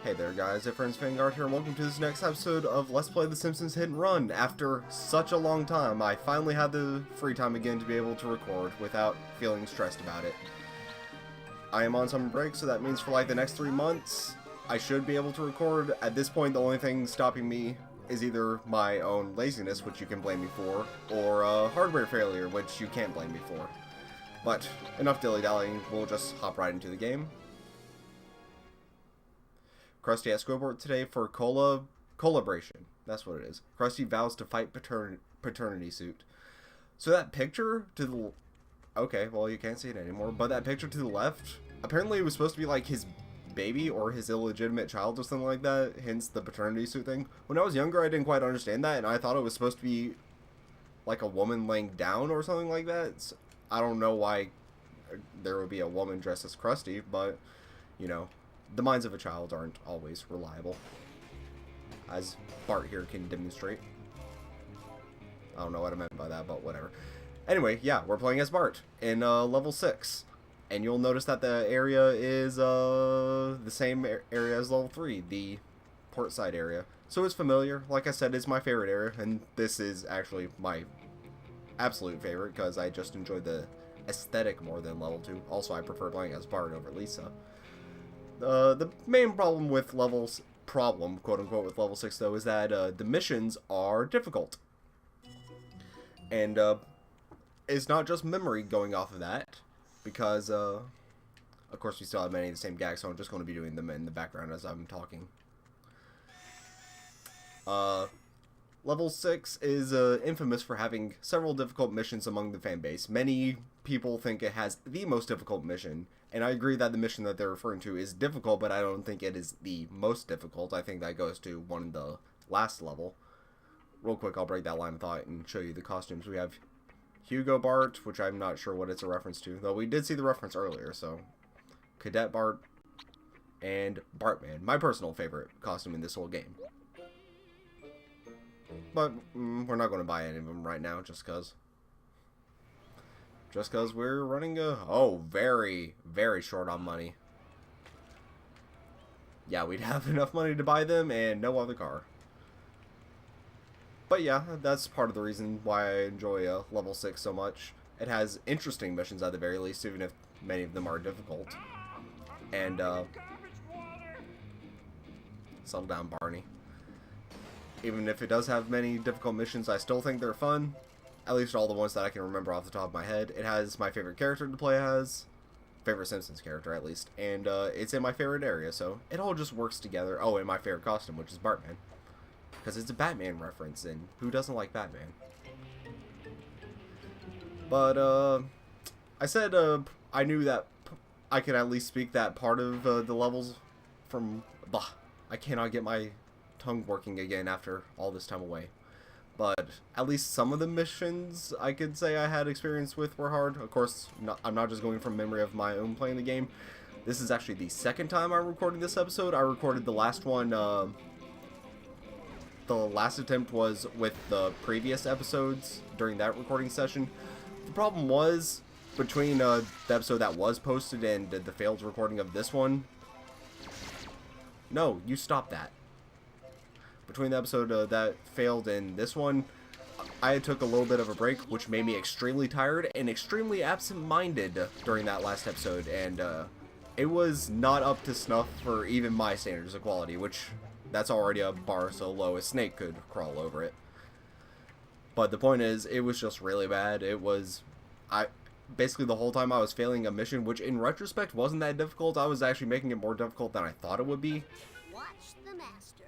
Hey there guys, Ephraim's Vanguard here, and welcome to this next episode of Let's Play The Simpsons Hit and Run. After such a long time, I finally had the free time again to be able to record without feeling stressed about it. I am on summer break, so that means for like the next 3 months, I should be able to record. At this point, the only thing stopping me is either my own laziness, which you can blame me for, or hardware failure, which you can't blame me for. But enough dilly-dallying, we'll just hop right into the game. Krusty at Squidward today for collaboration. That's what it is. Krusty vows to fight paternity suit. So that picture to the... Okay, well, you can't see it anymore. But that picture to the left, apparently it was supposed to be like his baby or his illegitimate child or something like that. Hence the paternity suit thing. When I was younger, I didn't quite understand that. And I thought it was supposed to be like a woman laying down or something like that. So I don't know why there would be a woman dressed as Krusty. But, you know... The minds of a child aren't always reliable, as Bart here can demonstrate. I don't know what I meant by that, but whatever. Anyway, yeah, we're playing as Bart in level 6. And you'll notice that the area is the same area as level 3, the port side area. So it's familiar. Like I said, it's my favorite area, and this is actually my absolute favorite, because I just enjoy the aesthetic more than level 2. Also, I prefer playing as Bart over Lisa. The main problem with quote-unquote, with level 6, though, is that the missions are difficult. And it's not just memory going off of that, because, of course, we still have many of the same gags, so I'm just going to be doing them in the background as I'm talking. Level 6 is infamous for having several difficult missions among the fanbase. Many people think it has the most difficult mission, and I agree that the mission that they're referring to is difficult, but I don't think it is the most difficult. I think that goes to one in the last level. Real quick, I'll break that line of thought and show you the costumes. We have Hugo Bart, which I'm not sure what it's a reference to, though we did see the reference earlier, so... Cadet Bart, and Bartman, my personal favorite costume in this whole game. But we're not going to buy any of them right now, just because we're running very, very short on money. Yeah, we'd have enough money to buy them and no other car. But yeah, that's part of the reason why I enjoy level 6 so much. It has interesting missions at the very least, even if many of them are difficult. And, settle down, Barney. Even if it does have many difficult missions, I still think they're fun. At least all the ones that I can remember off the top of my head. It has my favorite character to play as. Favorite Simpsons character, at least. And it's in my favorite area, so it all just works together. Oh, and my favorite costume, which is Bartman. Because it's a Batman reference, and who doesn't like Batman? But, I said I knew that I could at least speak that part of the levels from... Bah, I cannot get my tongue working again after all this time away. But at least some of the missions I could say I had experience with were hard. Of course, I'm not just going from memory of my own playing the game. This is actually the second time I'm recording this episode. I recorded the last one, the last attempt was with the previous episodes during that recording session. The problem was, between the episode that was posted and the failed recording of this one... No, you stop that. Between the episode that failed and this one, I took a little bit of a break, which made me extremely tired and extremely absent-minded during that last episode, and it was not up to snuff for even my standards of quality, which that's already a bar so low a snake could crawl over it. But the point is, it was just really bad. It was... Basically, the whole time I was failing a mission, which in retrospect wasn't that difficult. I was actually making it more difficult than I thought it would be. Watch the master.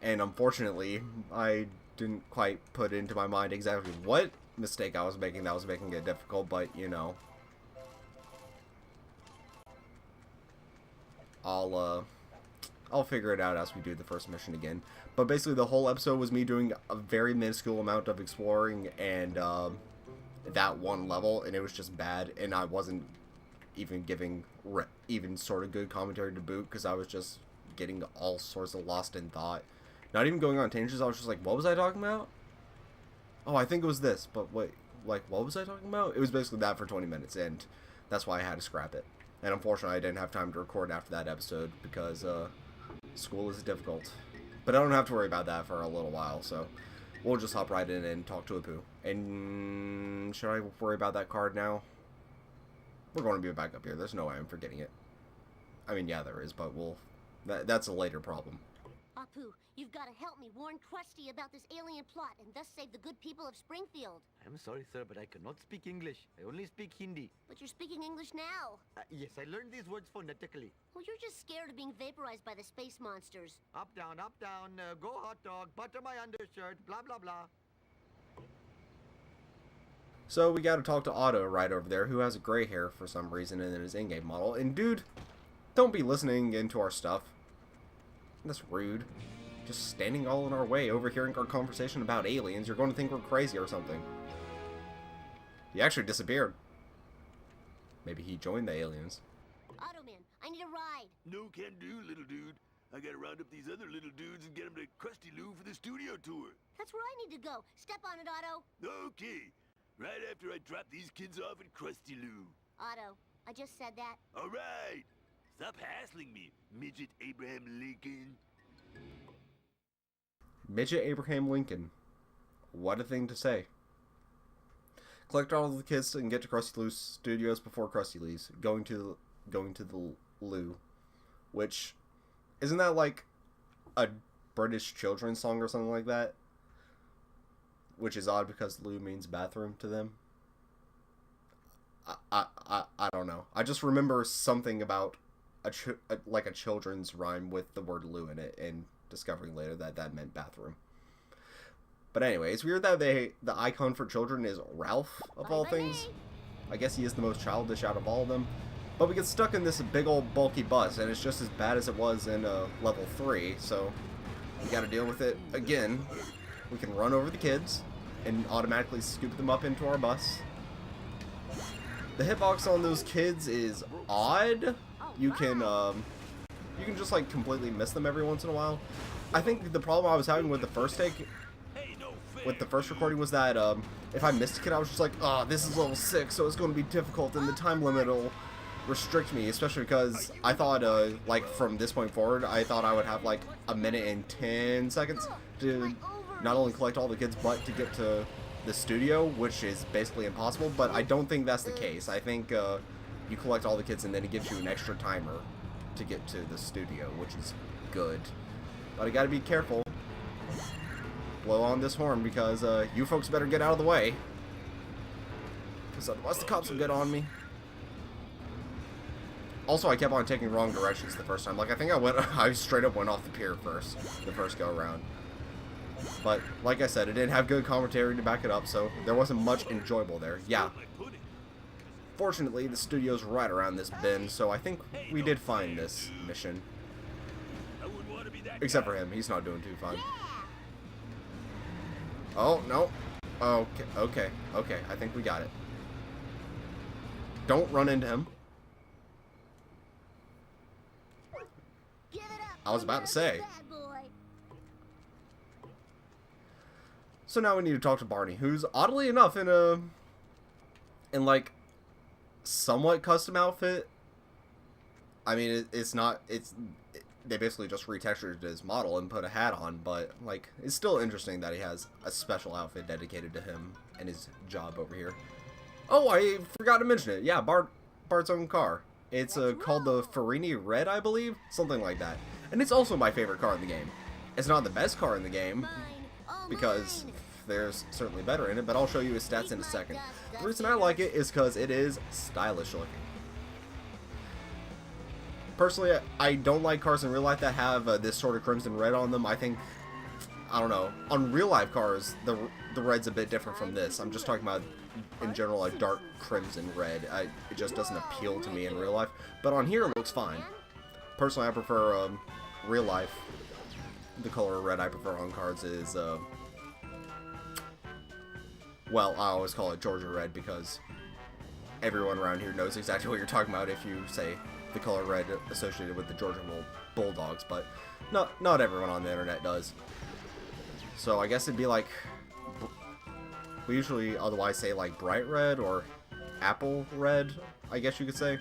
And unfortunately, I didn't quite put into my mind exactly what mistake I was making that was making it difficult, but, you know. I'll figure it out as we do the first mission again. But basically, the whole episode was me doing a very minuscule amount of exploring and, that one level, and it was just bad, and I wasn't even giving even sort of good commentary to boot, because I was just getting all sorts of lost in thought. Not even going on tangents, I was just like, what was I talking about? Oh, I think it was this, but wait, like, what was I talking about? It was basically that for 20 minutes, and that's why I had to scrap it. And unfortunately, I didn't have time to record after that episode, because School is difficult. But I don't have to worry about that for a little while, so we'll just hop right in and talk to Apu. And should I worry about that card now? We're going to be back up here. There's no way I'm forgetting it. I mean, yeah, there is, but that's a later problem. Apu, you've got to help me warn Krusty about this alien plot and thus save the good people of Springfield. I'm sorry, sir, but I cannot speak English. I only speak Hindi. But you're speaking English now. Yes, I learned these words phonetically. Well, you're just scared of being vaporized by the space monsters. Up, down, go hot dog, butter my undershirt, blah, blah, blah. So we gotta talk to Otto right over there, who has gray hair for some reason in his in-game model. And dude, don't be listening into our stuff. That's rude. Just standing all in our way, overhearing our conversation about aliens. You're going to think we're crazy or something. He actually disappeared. Maybe he joined the aliens. Otto man, I need a ride. No can do, little dude. I gotta round up these other little dudes and get them to Krusty Lou for the studio tour. That's where I need to go. Step on it, Otto. Okay. Right after I drop these kids off at Krusty Lou. Otto, I just said that. All right. Stop hassling me, midget Abraham Lincoln. Midget Abraham Lincoln. What a thing to say. Collect all of the kids and get to Krusty Lou's studios before Krusty leaves. Going to the loo. Which, isn't that like a British children's song or something like that? Which is odd because loo means bathroom to them. I don't know. I just remember something about like a children's rhyme with the word loo in it, and discovering later that meant bathroom. But anyway, it's weird that the icon for children is Ralph, of all things. I guess he is the most childish out of all of them. But we get stuck in this big old bulky bus, and it's just as bad as it was in level 3, so we gotta deal with it again. We can run over the kids and automatically scoop them up into our bus. The hitbox on those kids is odd. You can just like completely miss them every once in a while. I think the problem I was having with the first recording was that if I missed a kid, I was just like, oh, this is level 6, so it's going to be difficult, and the time limit will restrict me, especially because I thought like from this point forward, I thought I would have like a minute and 10 seconds to not only collect all the kids, but to get to the studio, which is basically impossible. But I don't think that's the case. I think you collect all the kids and then it gives you an extra timer to get to the studio, which is good. But I gotta be careful. Blow on this horn because you folks better get out of the way, because otherwise the cops will get on me. Also, I kept on taking wrong directions the first time. Like, I think I straight up went off the pier the first go around. But, like I said, it didn't have good commentary to back it up, so there wasn't much enjoyable there. Yeah. Fortunately, the studio's right around this bend, so I think we did find this mission. Except for him, he's not doing too fine. Oh, no. Okay, I think we got it. Don't run into him. I was about to say. So now we need to talk to Barney, who's oddly enough in like somewhat custom outfit. I mean, they basically just retextured his model and put a hat on, but like it's still interesting that he has a special outfit dedicated to him and his job over here. Oh, I forgot to mention it. Yeah, Bart's own car. It's called the Farini Red, I believe, something like that. And it's also my favorite car in the game. It's not the best car in the game, because there's certainly better in it, but I'll show you his stats in a second. The reason I like it is because it is stylish looking. Personally, I don't like cars in real life that have this sort of crimson red on them. I think, I don't know, on real life cars, the red's a bit different from this. I'm just talking about, in general, a dark crimson red. It just doesn't appeal to me in real life. But on here, it looks fine. Personally, I prefer real life. The color red I prefer on cards is, well, I always call it Georgia red because everyone around here knows exactly what you're talking about if you say the color red associated with the Georgia Bulldogs, but not everyone on the internet does. So I guess it'd be like, we usually otherwise say like bright red or apple red, I guess you could say.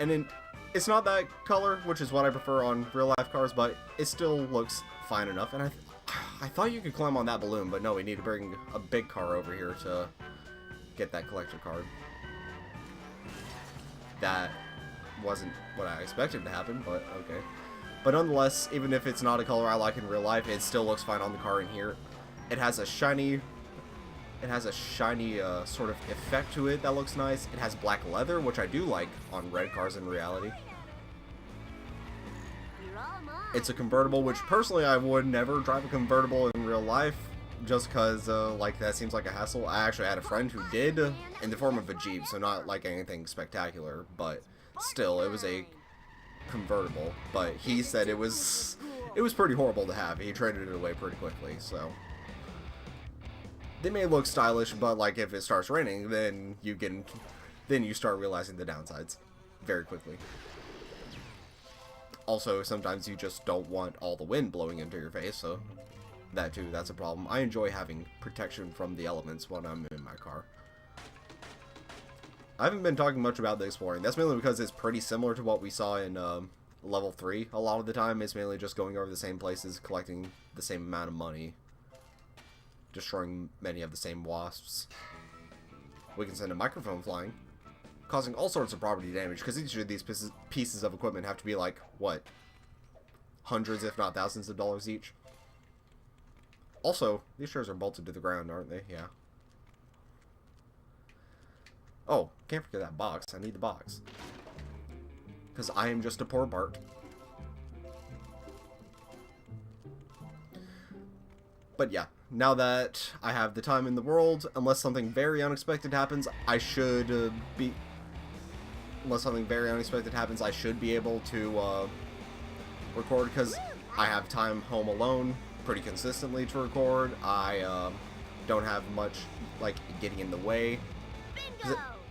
And It's not that color, which is what I prefer on real-life cars, but it still looks fine enough. And I thought you could climb on that balloon, but no, we need to bring a big car over here to get that collector card. That wasn't what I expected to happen, but okay. But nonetheless, even if it's not a color I like in real life, it still looks fine on the car in here. It has a shiny sort of effect to it that looks nice. It has black leather, which I do like on red cars in reality. It's a convertible, which personally I would never drive a convertible in real life, just because like that seems like a hassle. I actually had a friend who did, in the form of a Jeep, so not like anything spectacular, but still, it was a convertible. But he said it was pretty horrible to have. He traded it away pretty quickly, so. They may look stylish, but like if it starts raining, then you start realizing the downsides very quickly. Also, sometimes you just don't want all the wind blowing into your face, so that too, that's a problem. I enjoy having protection from the elements when I'm in my car. I haven't been talking much about the exploring. That's mainly because it's pretty similar to what we saw in level 3. A lot of the time, it's mainly just going over the same places, collecting the same amount of money, destroying many of the same wasps. We can send a microphone flying, causing all sorts of property damage, because each of these pieces of equipment have to be like, what, hundreds if not thousands of dollars each. Also, these chairs are bolted to the ground, aren't they? Yeah. Oh, can't forget that box. I need the box. Because I am just a poor Bart. But yeah, now that I have the time in the world, unless something very unexpected happens, I should be able to record, because I have time home alone pretty consistently to record. I don't have much like getting in the way.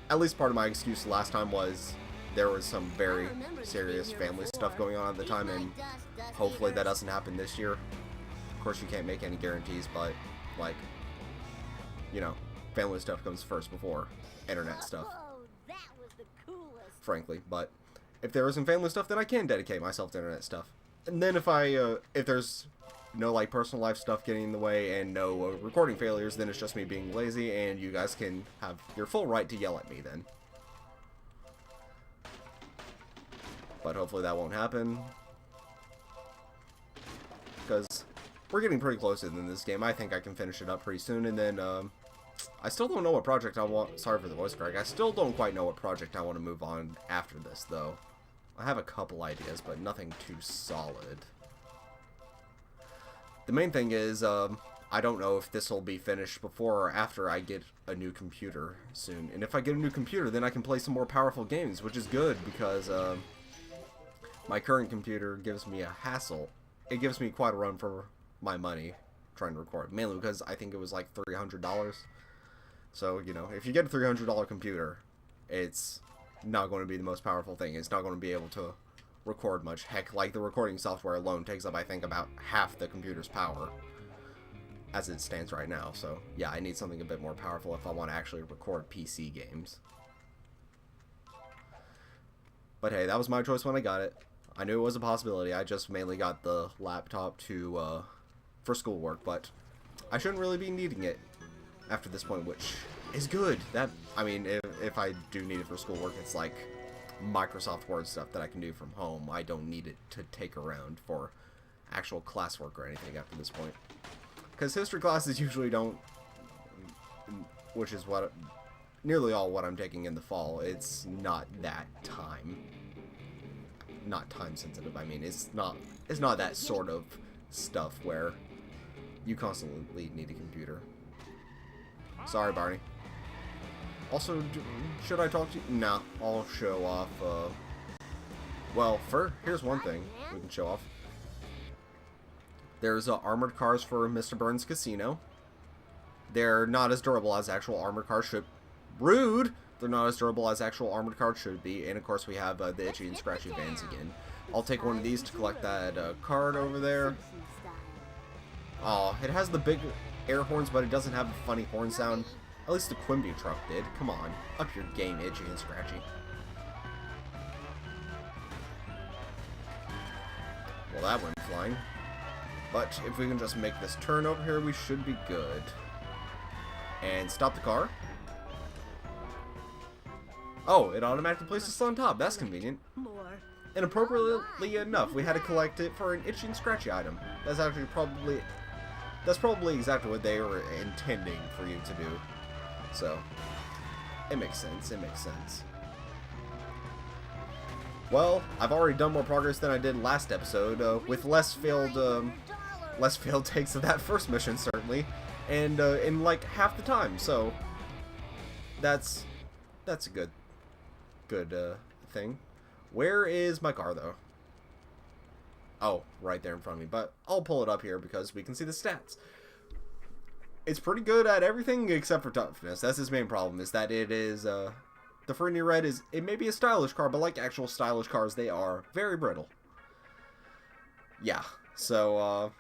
At least part of my excuse last time was there was some very serious family stuff going on at the time, and hopefully that doesn't happen this year. Of course, you can't make any guarantees, but like, you know, family stuff comes first before internet stuff, frankly. But if there isn't family stuff, then I can dedicate myself to internet stuff. And then if there's no like personal life stuff getting in the way and no recording failures, then it's just me being lazy, and you guys can have your full right to yell at me then. But hopefully that won't happen, because we're getting pretty close to the end of this game. I think I can finish it up pretty soon, and then I still don't know what project I want. Sorry for the voice crack. I still don't quite know what project I want to move on after this, though. I have a couple ideas, but nothing too solid. The main thing is, I don't know if this will be finished before or after I get a new computer soon. And if I get a new computer, then I can play some more powerful games, which is good, because my current computer gives me a hassle. It gives me quite a run for my money trying to record, mainly because I think it was like $300. So, you know, if you get a $300 computer, it's not going to be the most powerful thing. It's not going to be able to record much. Heck, like the recording software alone takes up, I think, about half the computer's power as it stands right now. So yeah, I need something a bit more powerful if I want to actually record PC games. But hey, that was my choice when I got it. I knew it was a possibility. I just mainly got the laptop to for schoolwork, but I shouldn't really be needing it after this point, which is good. That, I mean, if I do need it for schoolwork, it's like Microsoft Word stuff that I can do from home. I don't need it to take around for actual classwork or anything after this point, because history classes usually don't, which is what nearly all what I'm taking in the fall. It's not that not time sensitive. I mean, it's not that sort of stuff where you constantly need a computer. Sorry, Barney. Also, should I talk to you? No, I'll show off, well, here's one thing we can show off. There's armored cars for Mr. Burns' casino. They're not as durable as actual armored cars should. Rude! They're not as durable as actual armored cars should be. And of course we have the itchy and scratchy vans again. I'll take one of these to collect that card over there. Oh, it has the big air horns, but it doesn't have a funny horn sound. At least the Quimby truck did. Come on, up your game, itchy and scratchy. Well, that went flying. But if we can just make this turn over here, we should be good. And stop the car. Oh, it automatically places us on top. That's convenient. And appropriately enough, we had to collect it for an itchy and scratchy item. That's actually probably exactly what they were intending for you to do. So, it makes sense. It makes sense. Well, I've already done more progress than I did last episode, with less failed takes of that first mission, certainly, and in like half the time. So, that's a good thing. Where is my car, though? Oh, right there in front of me. But I'll pull it up here because we can see the stats. It's pretty good at everything except for toughness. That's its main problem, is that it is, the Fernie Red is, it may be a stylish car, but like actual stylish cars, they are very brittle. Yeah, so,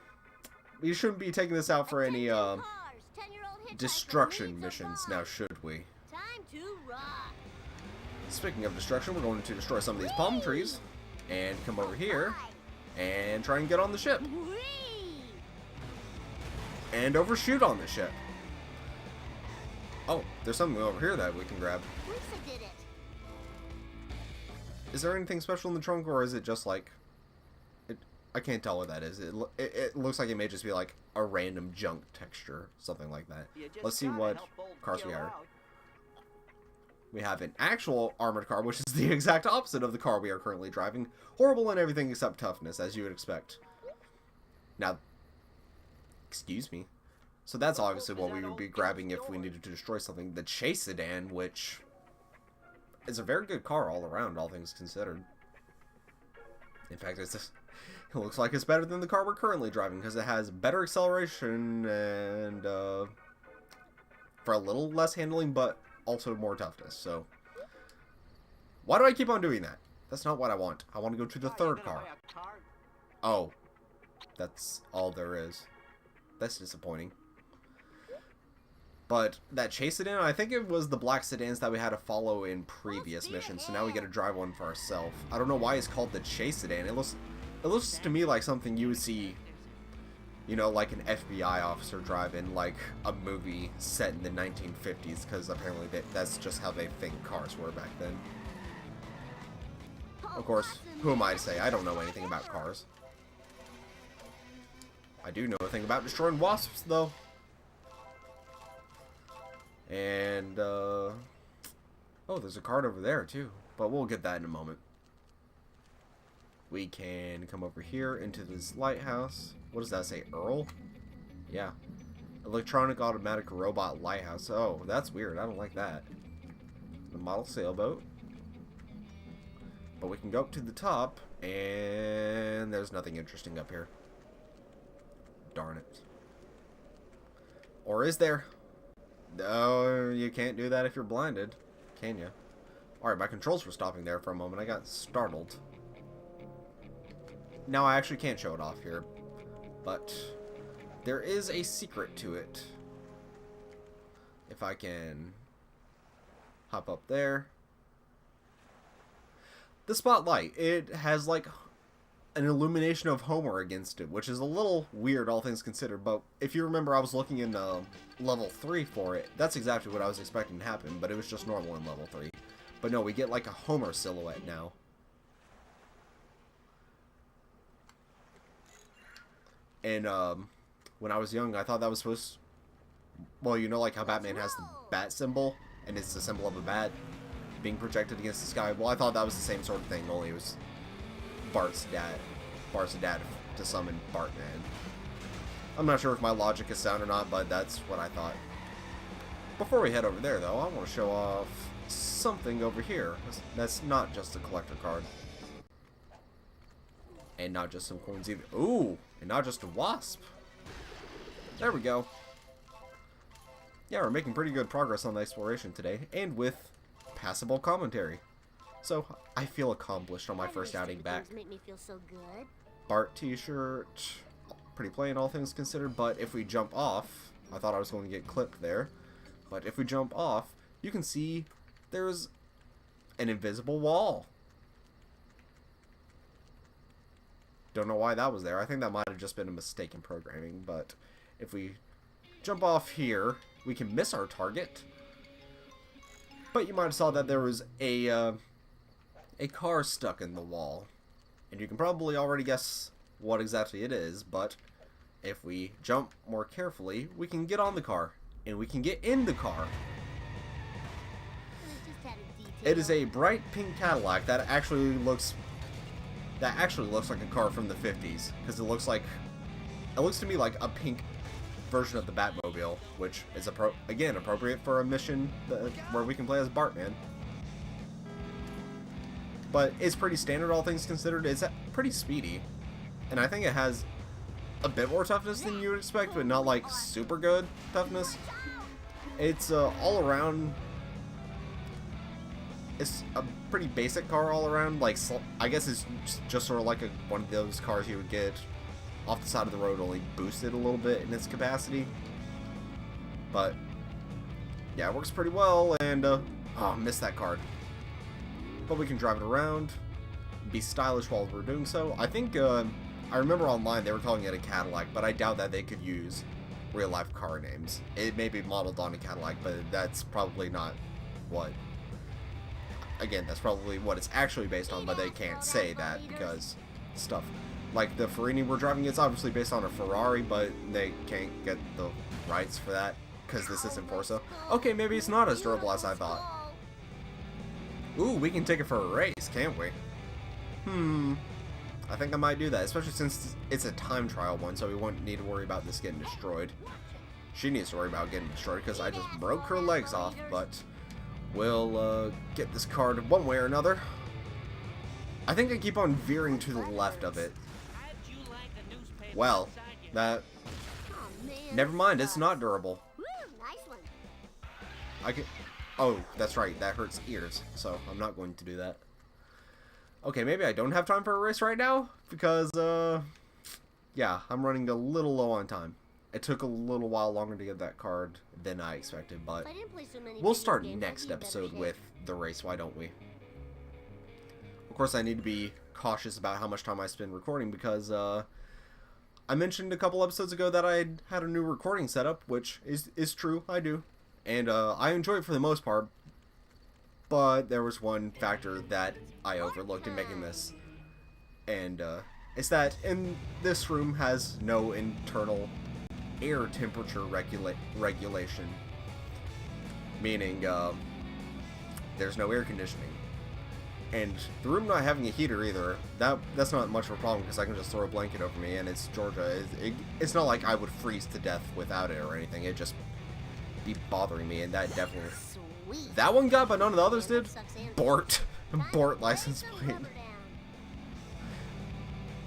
we shouldn't be taking this out for any, destruction missions now, should we? Time to rock. Speaking of destruction, we're going to destroy some of these palm trees and come over here and try and get on the ship and overshoot on the ship. Oh, there's something over here that we can grab. Lisa did it. Is there anything special in the trunk, or is it just like I can't tell what that is. It looks like it may just be like a random junk texture, something like that. Let's see what cars we are. We have an actual armored car, which is the exact opposite of the car we are currently driving. Horrible in everything except toughness, as you would expect. Now, excuse me. So that's obviously what we would be grabbing if we needed to destroy something. The Chase Sedan, which is a very good car all around, all things considered. In fact, it looks like it's better than the car we're currently driving, because it has better acceleration and for a little less handling, but also more toughness. So why do I keep on doing that? That's not what I want. I want to go to the third car. Oh, that's all there is. That's disappointing. But that Chase Sedan, I think it was the black sedans that we had to follow in previous missions, so now we get to drive one for ourselves. I don't know why it's called the Chase Sedan. It looks to me like something you would see, you know, like an FBI officer drive in like a movie set in the 1950s, because apparently that's just how they think cars were back then. Of course, who am I to say? I don't know anything about cars. I do know a thing about destroying wasps, though. And, oh, there's a card over there, too. But we'll get that in a moment. We can come over here into this lighthouse. What does that say? Earl? Yeah. Electronic automatic robot lighthouse. Oh, that's weird. I don't like that. The model sailboat. But we can go up to the top, and there's nothing interesting up here. Darn it. Or is there? No, you can't do that if you're blinded, can you? Alright, my controls were stopping there for a moment. I got startled. Now I actually can't show it off here, but there is a secret to it. If I can hop up there. The spotlight, it has like an illumination of Homer against it, which is a little weird, all things considered. But if you remember, I was looking in level 3 for it. That's exactly what I was expecting to happen, but it was just normal in level 3. But no, we get like a Homer silhouette now. And when I was young, I thought that was supposed to... Well, you know, like how Batman has the bat symbol, and it's the symbol of a bat being projected against the sky. Well, I thought that was the same sort of thing, only it was Bart's dad to summon Bartman. I'm not sure if my logic is sound or not, but that's what I thought. Before we head over there, though, I want to show off something over here. That's not just a collector card. And not just some coins either. Ooh! And not just a wasp. There we go. Yeah, we're making pretty good progress on the exploration today. And with passable commentary. So, I feel accomplished on my first outing back. Make me feel so good. Bart t-shirt. Pretty plain, all things considered. But if we jump off... I thought I was going to get clipped there. But if we jump off, you can see there's an invisible wall. Don't know why that was there. I think that might have just been a mistake in programming, but if we jump off here, we can miss our target. But you might have saw that there was a car stuck in the wall. And you can probably already guess what exactly it is, but if we jump more carefully, we can get on the car. And we can get in the car. It is a bright pink Cadillac that actually looks like a car from the 50s, because it looks to me like a pink version of the Batmobile, which is again appropriate for a mission where we can play as Bartman. But it's pretty standard, all things considered. It's pretty speedy, and I think it has a bit more toughness than you would expect, but not like super good toughness. It's all around. It's a pretty basic car all around. Like, I guess it's just sort of like one of those cars you would get off the side of the road, only boosted a little bit in its capacity. But yeah, it works pretty well. And oh, missed that card. But we can drive it around, be stylish while we're doing so. I think I remember online they were calling it a Cadillac, but I doubt that they could use real life car names. It may be modeled on a Cadillac, but that's probably not what. Again, that's probably what it's actually based on, but they can't say that because stuff like the Ferrari we're driving is obviously based on a Ferrari, but they can't get the rights for that because this isn't Forza. Okay, maybe it's not as durable as I thought. Ooh, we can take it for a race, can't we? I think I might do that, especially since it's a time trial one, so we won't need to worry about this getting destroyed. She needs to worry about getting destroyed because I just broke her legs off, but we'll get this card one way or another. I think I keep on veering to the left of it. Well, that... Never mind, it's not durable. I can... Oh, that's right, that hurts ears, so I'm not going to do that. Okay, maybe I don't have time for a race right now, because, yeah, I'm running a little low on time. It took a little while longer to get that card than I expected, but we'll start next episode with the race, why don't we? Of course, I need to be cautious about how much time I spend recording, because, I mentioned a couple episodes ago that I had a new recording setup, which is true, I do. And, I enjoy it for the most part, but there was one factor that I overlooked in making this, and, it's that in this room has no internal air temperature regulation, meaning there's no air conditioning, and the room not having a heater either. That's not much of a problem because I can just throw a blanket over me, and it's Georgia. It's not like I would freeze to death without it or anything. It just be bothering me, and that definitely. That one got, but none of the others did. Bort license plate.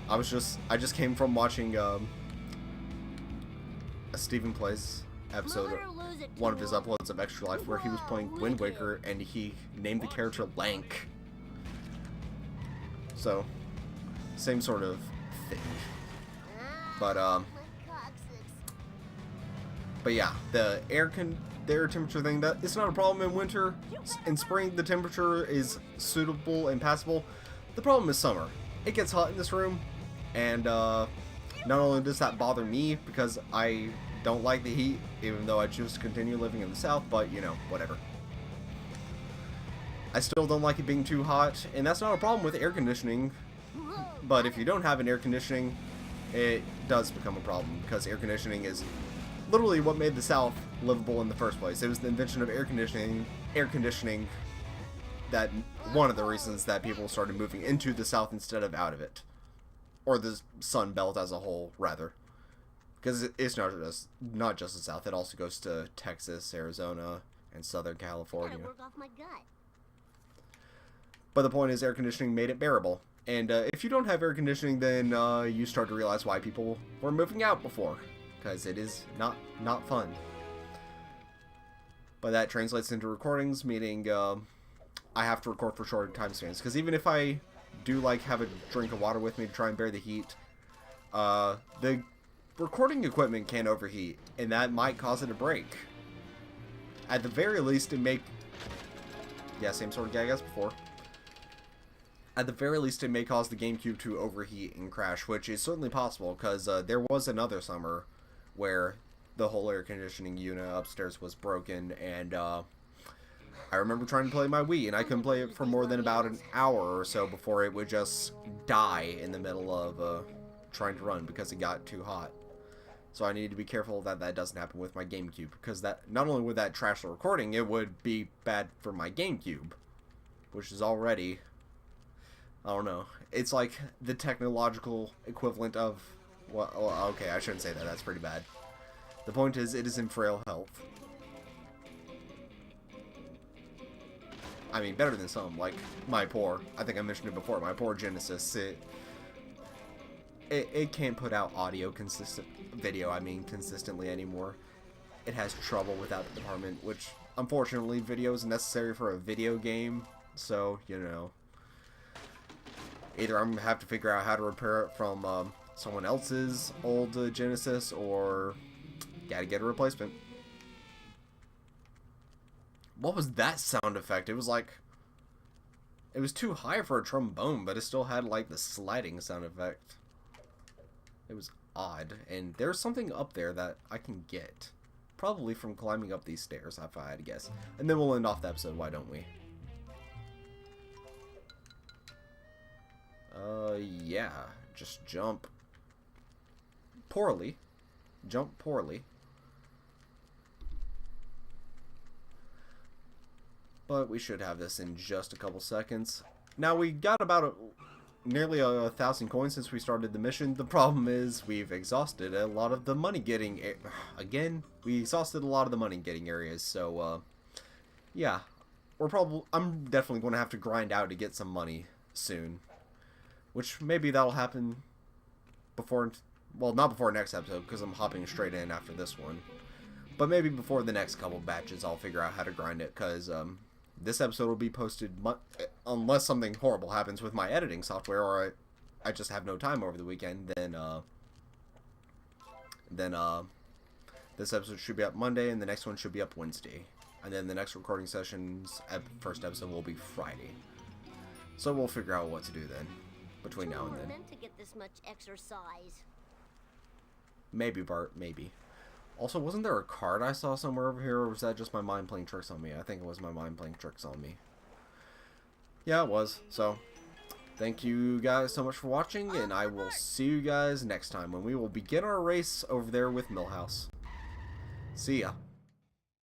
I just came from watching a Stephen Plays episode, one of his uploads of Extra Life, where he was playing Wind Waker and he named the character Lank. So, same sort of thing. But yeah, the air temperature thing, that it's not a problem in winter. In spring, the temperature is suitable and passable. The problem is summer. It gets hot in this room, and not only does that bother me because I don't like the heat, even though I choose to continue living in the south, but you know, whatever. I still don't like it being too hot, and that's not a problem with air conditioning, but if you don't have an air conditioning, it does become a problem, because air conditioning is literally what made the South livable in the first place. It was the invention of air conditioning that one of the reasons that people started moving into the South instead of out of it. Or the Sun Belt as a whole, rather. Because it's not just the South, it also goes to Texas, Arizona, and Southern California. Work off my gut. But the point is, air conditioning made it bearable. And if you don't have air conditioning, then you start to realize why people were moving out before. Because it is not fun. But that translates into recordings, meaning I have to record for shorter time spans. Because even if I do have a drink of water with me to try and bear the heat, the recording equipment can overheat, and that might cause it to break. At the very least, yeah, same sort of gag as before. At the very least, it may cause the GameCube to overheat and crash, which is certainly possible, because there was another summer where the whole air conditioning unit upstairs was broken, and I remember trying to play my Wii, and I couldn't play it for more than about an hour or so before it would just die in the middle of trying to run because it got too hot. So I need to be careful that that doesn't happen with my GameCube, because that not only would that trash the recording, it would be bad for my GameCube, which is already, I don't know, it's like the technological equivalent of, well, okay, I shouldn't say that, that's pretty bad. The point is, it is in frail health. I mean, better than some, like my poor, I think I mentioned it before, my poor Genesis, it can't put out video, I mean, consistently anymore. It has trouble without the department, which, unfortunately, video is necessary for a video game, so, you know. Either I'm going to have to figure out how to repair it from someone else's old Genesis, or gotta get a replacement. What was that sound effect? It was like, it was too high for a trombone, but it still had like the sliding sound effect. It was odd, and there's something up there that I can get. Probably from climbing up these stairs, if I had to guess. And then we'll end off the episode, why don't we? Yeah. Just jump poorly. Jump poorly. But we should have this in just a couple seconds. Now, we got about nearly 1,000 coins since we started the mission. The problem is we've exhausted a lot of the money getting... Again, we exhausted a lot of the money getting areas. So, yeah. I'm definitely going to have to grind out to get some money soon. Which, maybe that'll happen before... Well, not before next episode, because I'm hopping straight in after this one. But maybe before the next couple batches, I'll figure out how to grind it, because this episode will be posted, unless something horrible happens with my editing software, or I just have no time over the weekend, then this episode should be up Monday, and the next one should be up Wednesday. And then the next recording session's first episode will be Friday. So we'll figure out what to do then, between now and then. Meant to get this much exercise. Maybe, Bart, maybe. Also, wasn't there a card I saw somewhere over here, or was that just my mind playing tricks on me? I think it was my mind playing tricks on me. Yeah, it was. So, thank you guys so much for watching, and I will see you guys next time when we will begin our race over there with Millhouse. See ya.